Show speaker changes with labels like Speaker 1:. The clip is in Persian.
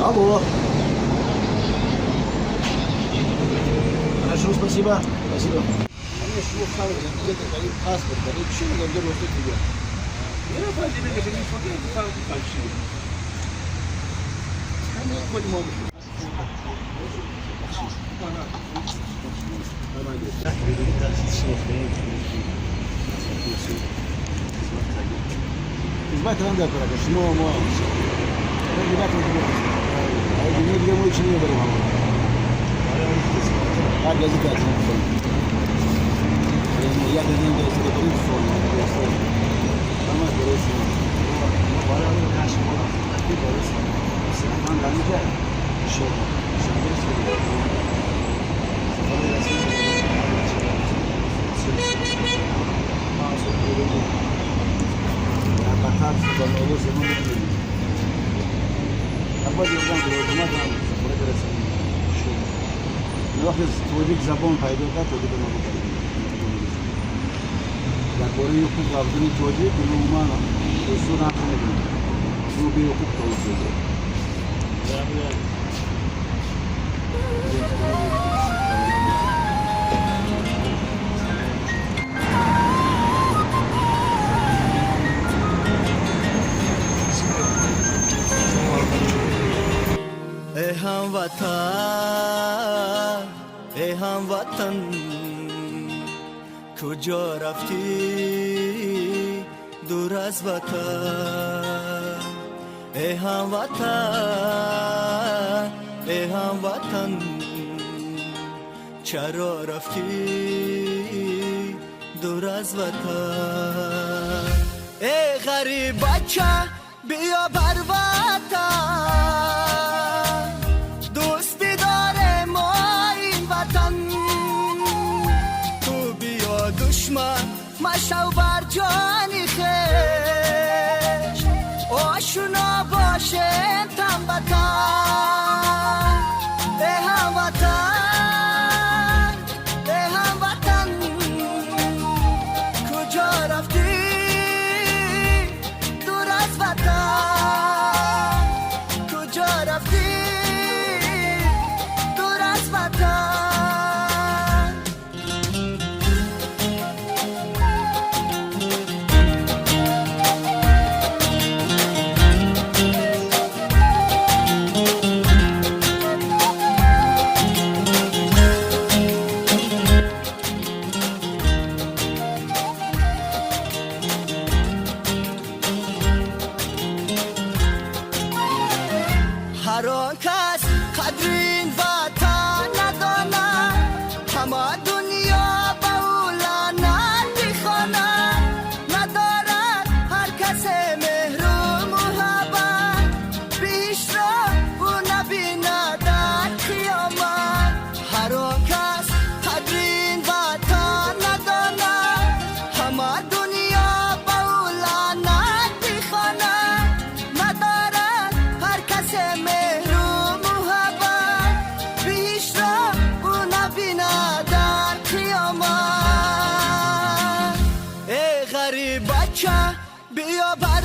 Speaker 1: Алло. Хорошо, спасибо. Спасибо. Мне шло где-то паспорт, еще не говорю, что тебе. Я пойду, я не смотрю, сам фальшивый. Хоть могу. Избавь ранда, короче, снова мой. Ребята, не для мой член дорога. А газета. Я не знаю, что это будет. Там короче. Бараны наши могут такие короче. Сам там не যায়. Что? توجیک زبان پیدا کرد توجیک نبود. در کره یکو قابلی توجیک نمی‌مان. دوستان نمی‌دونن. تو بی یکو توجیک.
Speaker 2: ای هموطن کجا رفتی دور از وطن ای هموطن چرا رفتی دور از وطن ای غریب بچه بیا بر وطن مشو بر جانی خش آشنا باشیم تنبتن ای هموطن کجا رفتی دور از وطن کجا رفتی دور از وطن هر آن کس قدر این وطن نداند همه دنیا به او لعنت می‌خواند ندارد هر کس مهر و محبت بیش را او نبیند در قیامت هر آن کس قدر این وطن نداند همه دنیا به او لعنت می‌خواند ندارد هر کس بیا بر